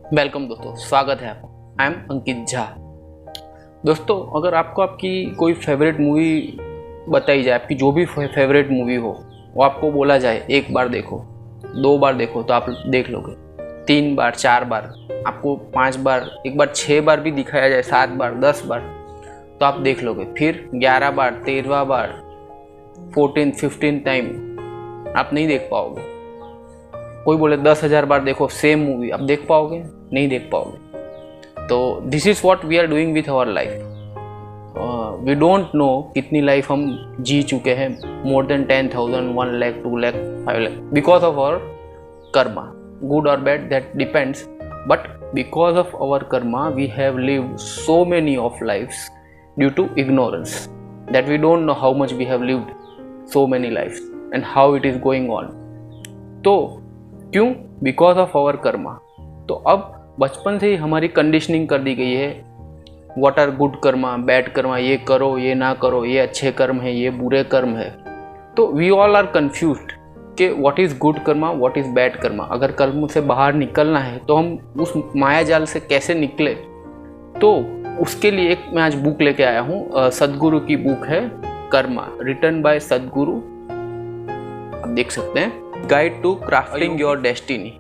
Welcome दोस्तों, स्वागत है आपका। आई एम अंकित झा। दोस्तों, अगर आपको आपकी कोई फेवरेट मूवी बताई जाए, आपकी जो भी फेवरेट मूवी हो, वो आपको बोला जाए एक बार देखो, 2 बार देखो तो आप देख लोगे, 3 बार 4 बार, आपको 5 बार, एक बार 6 बार भी दिखाया जाए, 7 बार 10 बार तो आप देख लोगे। फिर 11 बार 13वां बार 14 15 टाइम आप नहीं देख पाओगे। कोई बोले 10,000 बार देखो सेम मूवी, आप देख पाओगे? नहीं देख पाओगे। तो this is what we are doing with our life. We don't know कितनी लाइफ हम जी चुके हैं, more than 10,000, 1 lakh, 2 lakh, 5 lakh, because of our karma, good और bad that depends, but because of our karma we have lived so many of lifes due to ignorance that we don't know how much we have lived so many lifes and how it is going on. तो क्यों? Because of our karma. तो अब बचपन से ही हमारी conditioning कर दी गई है, what are good karma, bad karma, ये करो, ये ना करो, ये अच्छे कर्म है, ये बुरे कर्म है। तो वी ऑल आर कन्फ्यूज्ड कि what is good Karma, what is bad Karma. अगर कर्म से बाहर निकलना है तो हम उस माया जाल से कैसे निकले? तो उसके लिए एक मैं आज बुक लेके आया हूँ, सदगुरु की बुक है कर्मा, रिटन बाय सदगुरु। आप देख सकते हैं, guide to crafting your destiny,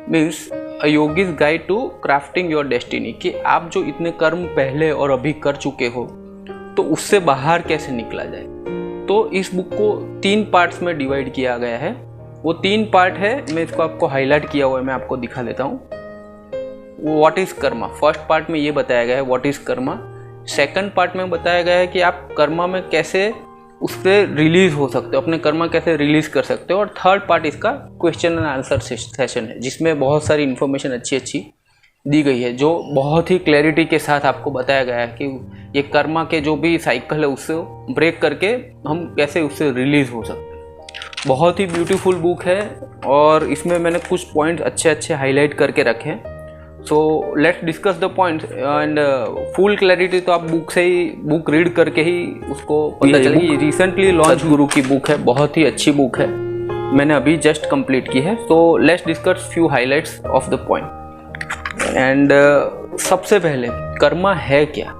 means a yogi's guide to crafting your destiny, कि आप जो इतने कर्म पहले और अभी कर चुके हो तो उससे बाहर कैसे निकला जाए। तो इस बुक को 3 पार्ट्स में डिवाइड किया गया है। वो 3 पार्ट है, मैं इसको आपको हाईलाइट किया हुआ है, मैं आपको दिखा देता हूँ। What is Karma, first part में ये बताया गया है what is Karma. Second part में बताया गया है कि आप कर्मा में कैसे उससे रिलीज हो सकते हो, अपने कर्मा कैसे रिलीज कर सकते हो। और थर्ड पार्ट इसका क्वेश्चन एंड आंसर सेशन है, जिसमें बहुत सारी इन्फॉर्मेशन अच्छी दी गई है, जो बहुत ही क्लैरिटी के साथ आपको बताया गया है कि ये कर्मा के जो भी साइकिल है उससे ब्रेक करके हम कैसे उससे रिलीज हो सकते हैं। बहुत ही ब्यूटीफुल बुक है और इसमें मैंने कुछ पॉइंट्स अच्छे हाईलाइट करके रखे हैं। So let's discuss the points and full clarity तो आप बुक रीड करके ही उसको पता चलेगी। रिसेंटली लॉन्च गुरु की बुक है, बहुत ही अच्छी बुक है, मैंने अभी जस्ट कंप्लीट की है। So let's discuss few highlights of the point. And सबसे पहले कर्मा है क्या,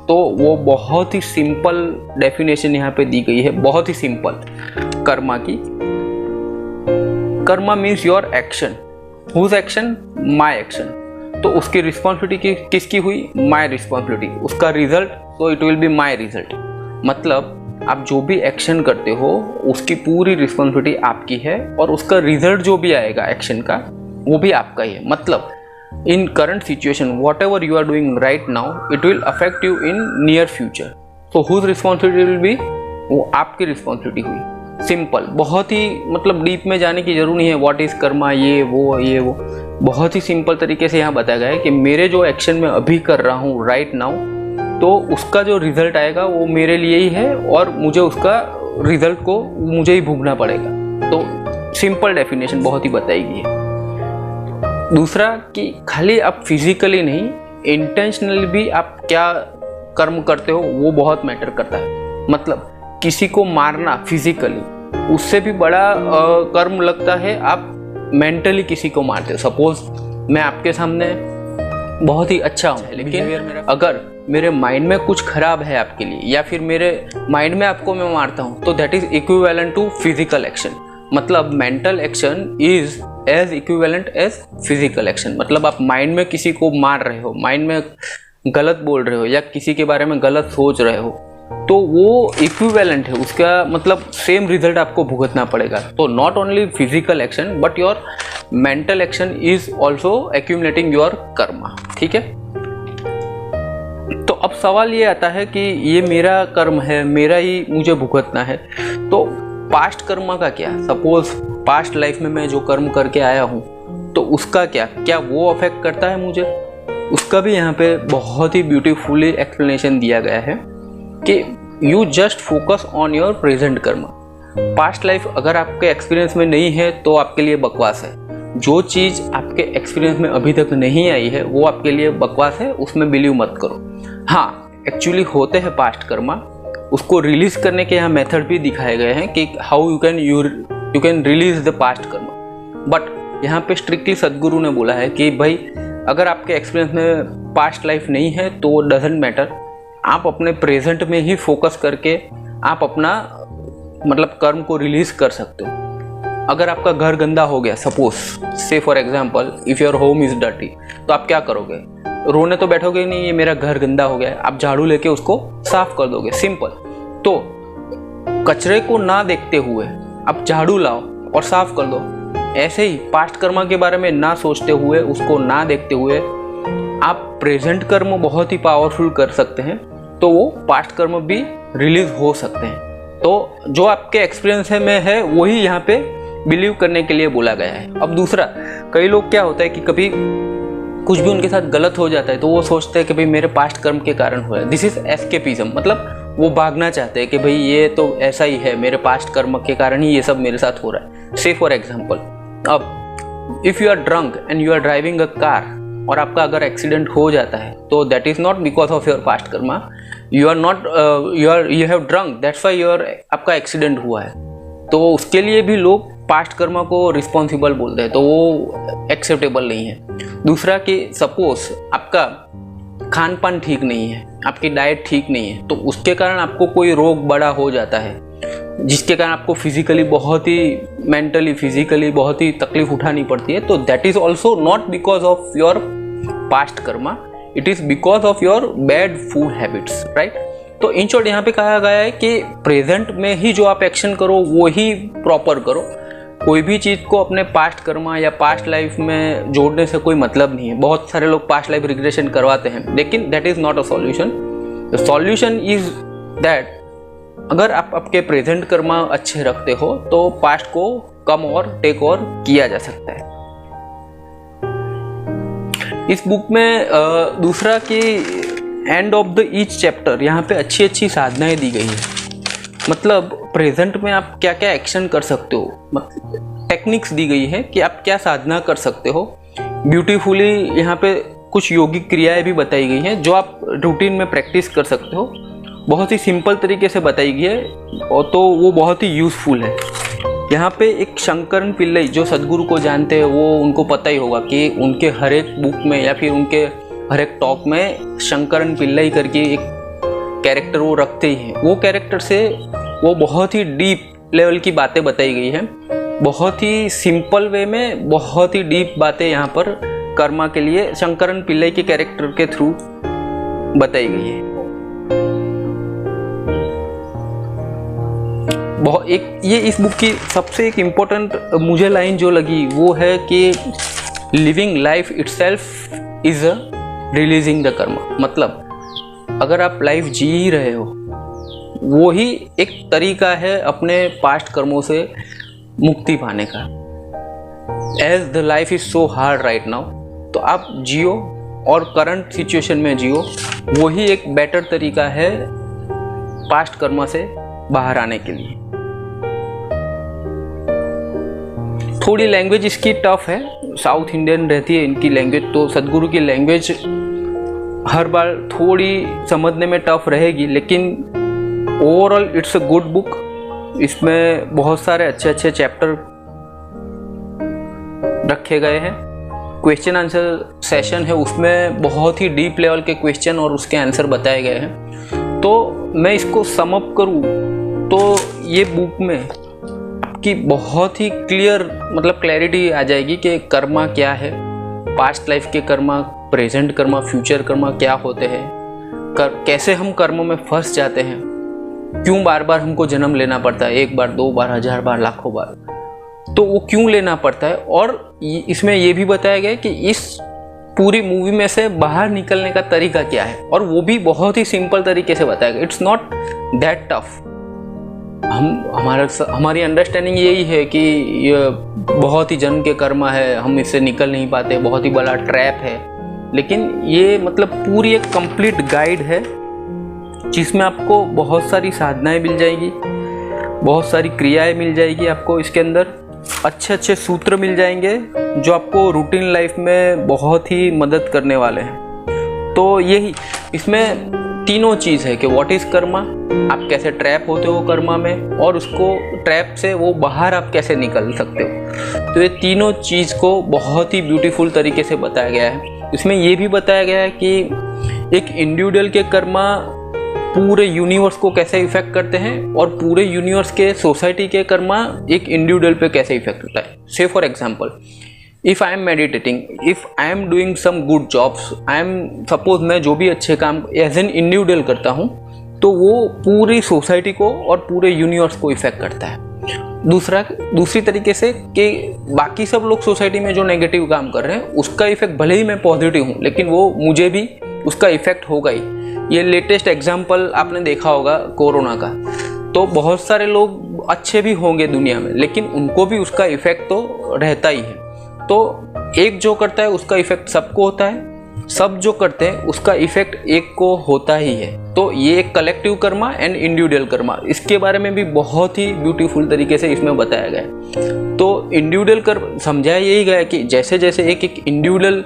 तो वो बहुत ही सिंपल डेफिनेशन यहाँ पे दी गई है, बहुत ही सिंपल कर्मा की। Karma means your action. Whose action? My action. तो उसकी रिस्पॉन्सिबिलिटी किसकी हुई? My responsibility. उसका रिजल्ट, तो it will be my result. मतलब आप जो भी एक्शन करते हो उसकी पूरी रिस्पॉन्सिबिलिटी आपकी है और उसका रिजल्ट जो भी आएगा एक्शन का वो भी आपका ही है। मतलब in current situation whatever you are doing right now it will affect you in near future. तो हुज रिस्पॉन्सिबिलिटी विल बी? वो आपकी रिस्पॉन्सिबिलिटी हुई। सिंपल, बहुत ही मतलब डीप में जाने की जरूरत नहीं है व्हाट इज कर्मा, ये वो बहुत ही सिंपल तरीके से यहाँ बताया गया है कि मेरे जो एक्शन में अभी कर रहा हूँ राइट नाउ, तो उसका जो रिजल्ट आएगा वो मेरे लिए ही है और मुझे उसका रिजल्ट को मुझे ही भोगना पड़ेगा। तो सिंपल डेफिनेशन बहुत ही बताई गई है। दूसरा कि खाली आप फिजिकली नहीं, इंटेंशनली भी आप क्या कर्म करते हो वो बहुत मैटर करता है। मतलब किसी को मारना फिजिकली, उससे भी बड़ा कर्म लगता है आप मेंटली किसी को मारते हो। सपोज मैं आपके सामने बहुत ही अच्छा हूँ, लेकिन अगर मेरे माइंड में कुछ खराब है आपके लिए, या फिर मेरे माइंड में आपको मैं मारता हूँ, तो that is equivalent to physical action. मतलब mental action is as equivalent as physical action. मतलब आप माइंड में किसी को मार रहे हो, माइंड में गलत बोल रहे हो या किसी के बारे में गलत सोच रहे हो, तो वो इक्विवेलेंट है, उसका मतलब सेम रिजल्ट आपको भुगतना पड़ेगा। तो not only physical action but your mental action is also accumulating your Karma. ठीक है, तो अब सवाल ये आता है कि ये मेरा कर्म है, मेरा ही मुझे भुगतना है, तो पास्ट कर्मा का क्या? सपोज पास्ट लाइफ में मैं जो कर्म करके आया हूँ तो उसका क्या वो अफेक्ट करता है मुझे? उसका भी यहाँ पे बहुत ही ब्यूटीफुली एक्सप्लेनेशन दिया गया है कि you just focus on your present Karma. Past life अगर आपके एक्सपीरियंस में नहीं है तो आपके लिए बकवास है। जो चीज़ आपके एक्सपीरियंस में अभी तक नहीं आई है वो आपके लिए बकवास है, उसमें बिलीव मत करो। हाँ, एक्चुअली होते हैं पास्ट कर्मा, उसको रिलीज करने के यहाँ मेथड भी दिखाए गए हैं कि how you can release the past Karma. But यहाँ पे स्ट्रिक्टली सद्गुरु ने बोला है कि भाई अगर आपके एक्सपीरियंस में पास्ट लाइफ नहीं है तो डजेंट मैटर, आप अपने प्रेजेंट में ही फोकस करके आप अपना मतलब कर्म को रिलीज कर सकते हो। अगर आपका घर गंदा हो गया, सपोज से for example if your home is dirty, तो आप क्या करोगे? रोने तो बैठोगे नहीं, ये मेरा घर गंदा हो गया है, आप झाड़ू लेके उसको साफ कर दोगे, सिंपल। तो कचरे को ना देखते हुए आप झाड़ू लाओ और साफ कर दो। ऐसे ही पास्ट कर्मा के बारे में ना सोचते हुए, उसको ना देखते हुए आप प्रेजेंट कर्म बहुत ही पावरफुल कर सकते हैं, तो वो पास्ट कर्म भी रिलीज हो सकते हैं। तो जो आपके एक्सपीरियंस में है वही यहाँ पे बिलीव करने के लिए बोला गया है। अब दूसरा, कई लोग क्या होता है कि कभी कुछ भी उनके साथ गलत हो जाता है तो वो सोचते हैं कि भाई मेरे पास्ट कर्म के कारण हुआ है। दिस इज एस्केपिज्म, मतलब वो भागना चाहते हैं कि भाई ये तो ऐसा ही है, मेरे पास्ट कर्म के कारण ही ये सब मेरे साथ हो रहा है। से फॉर एग्जाम्पल, अब if you are drunk and you are driving a car और आपका अगर एक्सीडेंट हो जाता है तो that is not because of your past karma, you have drunk, that's why आपका एक्सीडेंट हुआ है। तो उसके लिए भी लोग पास्ट कर्मा को रिस्पॉन्सिबल बोलते हैं, तो वो एक्सेप्टेबल नहीं है। दूसरा कि सपोज आपका खान पान ठीक नहीं है, आपकी डाइट ठीक नहीं है, तो उसके कारण आपको कोई रोग बड़ा हो जाता है जिसके कारण आपको फिजिकली बहुत ही मेंटली फिजिकली बहुत ही तकलीफ उठानी पड़ती है, तो that is also not because of your past Karma, it is because of your bad food habits, right. तो इन शॉर्ट यहाँ पे कहा गया है कि प्रेजेंट में ही जो आप एक्शन करो वो ही प्रॉपर करो। कोई भी चीज़ को अपने पास्ट कर्मा या पास्ट लाइफ में जोड़ने से कोई मतलब नहीं है। बहुत सारे लोग पास्ट लाइफ रिग्रेशन करवाते हैं, लेकिन that is not a solution. The solution is that अगर आप आपके प्रेजेंट कर्मा अच्छे रखते हो तो पास्ट को कम और टेक और किया जा सकता है। इस बुक में दूसरा कि end of the each chapter यहाँ पे अच्छी अच्छी साधनाएं दी गई है। मतलब प्रेजेंट में आप क्या क्या एक्शन कर सकते हो, टेक्निक्स दी गई है कि आप क्या साधना कर सकते हो। ब्यूटीफुली यहाँ पे कुछ योगिक क्रियाएं भी बताई गई हैं जो आप रूटीन में प्रैक्टिस कर सकते हो। बहुत ही सिंपल तरीके से बताई गई है और तो वो बहुत ही यूज़फुल है। यहाँ पे एक शंकरन पिल्लई जो सद्गुरु को जानते हैं वो उनको पता ही होगा कि उनके हर एक बुक में या फिर उनके हर एक टॉक में शंकरन पिल्लई करके एक कैरेक्टर वो रखते ही हैं। वो कैरेक्टर से वो बहुत ही डीप लेवल की बातें बताई गई हैं, बहुत ही सिंपल वे में बहुत ही डीप बातें यहाँ पर कर्मा के लिए शंकरन पिल्लई के कैरेक्टर के थ्रू बताई गई है। बहुत ये इस बुक की सबसे एक इम्पोर्टेंट मुझे लाइन जो लगी वो है कि living life itself is a releasing the Karma. मतलब अगर आप लाइफ जी ही रहे हो वो ही एक तरीका है अपने पास्ट कर्मों से मुक्ति पाने का। As the life is so hard right now, तो आप जियो और करंट सिचुएशन में जियो, वही एक बेटर तरीका है पास्ट कर्मा से बाहर आने के लिए। थोड़ी लैंग्वेज इसकी टफ है, साउथ इंडियन रहती है इनकी लैंग्वेज, तो सद्गुरु की लैंग्वेज हर बार थोड़ी समझने में टफ रहेगी, लेकिन overall it's a good book. इसमें बहुत सारे अच्छे अच्छे चैप्टर रखे गए हैं। क्वेश्चन आंसर सेशन है, उसमें बहुत ही डीप लेवल के क्वेश्चन और उसके आंसर बताए गए हैं। तो मैं इसको सम अप करूँ तो ये बुक में आपकी बहुत ही क्लियर मतलब क्लैरिटी आ जाएगी कि कर्मा क्या है, पास्ट लाइफ के कर्मा, प्रेजेंट कर्मा, फ्यूचर कर्मा क्या होते हैं, कैसे हम कर्मों में फंस जाते हैं, क्यों बार बार हमको जन्म लेना पड़ता है, एक बार, दो बार, हजार बार, लाखों बार, तो वो क्यों लेना पड़ता है। और इसमें ये भी बताया गया है कि इस पूरी मूवी में से बाहर निकलने का तरीका क्या है, और वो भी बहुत ही सिंपल तरीके से बताया गया। It's not that tough. हमारी अंडरस्टैंडिंग यही है कि ये बहुत ही जन्म के कर्मा है, हम इससे निकल नहीं पाते, बहुत ही बड़ा ट्रैप है, लेकिन ये मतलब पूरी एक कंप्लीट गाइड है जिसमें आपको बहुत सारी साधनाएं मिल जाएगी, बहुत सारी क्रियाएं मिल जाएगी, आपको इसके अंदर अच्छे अच्छे सूत्र मिल जाएंगे जो आपको रूटीन लाइफ में बहुत ही मदद करने वाले हैं। तो यही इसमें तीनों चीज़ है कि व्हाट इज़ कर्मा, आप कैसे ट्रैप होते हो कर्मा में, और उसको ट्रैप से वो बाहर आप कैसे निकल सकते हो। तो ये तीनों चीज़ को बहुत ही ब्यूटीफुल तरीके से बताया गया है। इसमें ये भी बताया गया है कि एक इंडिविजुअल के कर्मा पूरे यूनिवर्स को कैसे इफेक्ट करते हैं, और पूरे यूनिवर्स के सोसाइटी के कर्मा एक इंडिविजुअल पे कैसे इफेक्ट होता है। Say for example, if I am meditating, if I am doing some good jobs, I am suppose मैं जो भी अच्छे काम एज एन इंडिविजुअल करता हूँ, तो वो पूरी सोसाइटी को और पूरे यूनिवर्स को इफेक्ट करता है। दूसरी तरीके से कि बाकी सब लोग सोसाइटी में जो नेगेटिव काम कर रहे हैं उसका इफेक्ट भले ही मैं पॉजिटिव हूँ, लेकिन वो मुझे भी उसका इफेक्ट होगा ही। ये लेटेस्ट एग्जाम्पल आपने देखा होगा कोरोना का, तो बहुत सारे लोग अच्छे भी होंगे दुनिया में, लेकिन उनको भी उसका इफेक्ट तो रहता ही है। तो एक जो करता है उसका इफेक्ट सबको होता है, सब जो करते हैं उसका इफेक्ट एक को होता ही है। तो ये एक collective Karma and individual Karma, इसके बारे में भी बहुत ही ब्यूटीफुल तरीके से इसमें बताया गया है। तो इंडिविजुअल कर्म समझाया यही गया कि जैसे जैसे एक इंडिविजुअल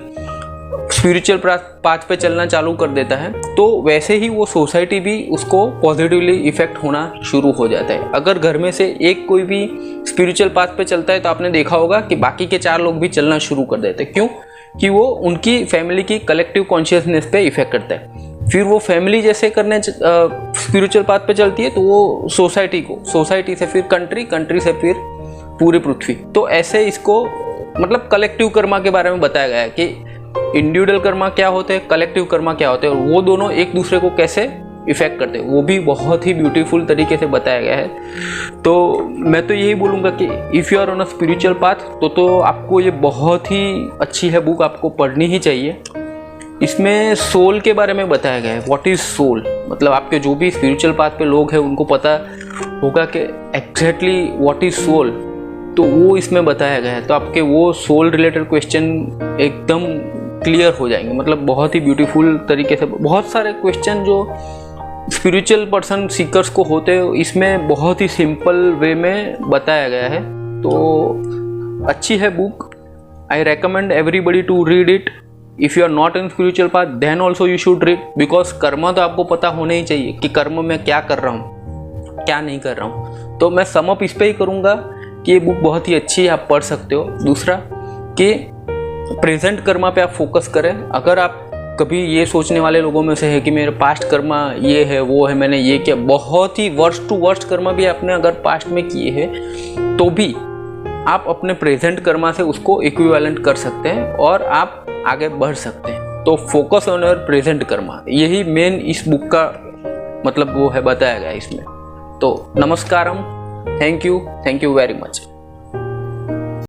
स्पिरिचुअल पाथ पे चलना चालू कर देता है, तो वैसे ही वो सोसाइटी भी उसको पॉजिटिवली इफेक्ट होना शुरू हो जाता है। अगर घर में से एक कोई भी स्पिरिचुअल पाथ पे चलता है, तो आपने देखा होगा कि बाकी के 4 लोग भी चलना शुरू कर देते हैं। क्यों? कि वो उनकी फैमिली की कलेक्टिव कॉन्शियसनेस पे इफेक्ट करता है। फिर वो फैमिली जैसे करने स्पिरिचुअल पाथ पे चलती है, तो वो सोसाइटी से फिर कंट्री से फिर पूरी पृथ्वी। तो ऐसे इसको मतलब कलेक्टिव कर्मा के बारे में बताया गया है कि इंडिविजुअल कर्मा क्या होते हैं, कलेक्टिव कर्मा क्या होते हैं, और वो दोनों एक दूसरे को कैसे इफेक्ट करते हैं, वो भी बहुत ही ब्यूटीफुल तरीके से बताया गया है। तो मैं तो यही बोलूँगा कि if you are on a spiritual path, तो आपको ये बहुत ही अच्छी है बुक, आपको पढ़नी ही चाहिए। इसमें सोल के बारे में बताया गया है। व्हाट इज़ सोल, मतलब आपके जो भी स्पिरिचुअल पाथ पे लोग हैं उनको पता होगा कि एग्जैक्टली व्हाट इज़ सोल, तो वो इसमें बताया गया है। तो आपके वो सोल रिलेटेड क्वेश्चन एकदम क्लियर हो जाएंगे। मतलब बहुत ही ब्यूटीफुल तरीके से बहुत सारे क्वेश्चन जो स्पिरिचुअल पर्सन सीकर्स को होते हैं, इसमें बहुत ही सिंपल वे में बताया गया है। तो अच्छी है book, I recommend everybody to read it. If you are not in spiritual path then also you should read, because कर्म तो आपको पता होने ही चाहिए कि कर्म में क्या कर रहा हूँ क्या नहीं कर रहा हूँ। तो मैं सम अप इस पर ही करूँगा कि ये बुक बहुत ही अच्छी है, आप पढ़ सकते हो। दूसरा कि प्रेजेंट कर्मा पे आप फोकस करें। अगर आप कभी ये सोचने वाले लोगों में से है कि मेरे पास्ट कर्मा ये है वो है, मैंने ये किया, बहुत ही वर्स्ट टू वर्स्ट कर्मा भी आपने अगर पास्ट में किए हैं, तो भी आप अपने प्रेजेंट कर्मा से उसको इक्विवेलेंट कर सकते हैं और आप आगे बढ़ सकते हैं। तो focus on your present Karma, यही मेन इस बुक का मतलब वो है, बताया गया इसमें। तो नमस्कारम, थैंक यू वेरी मच।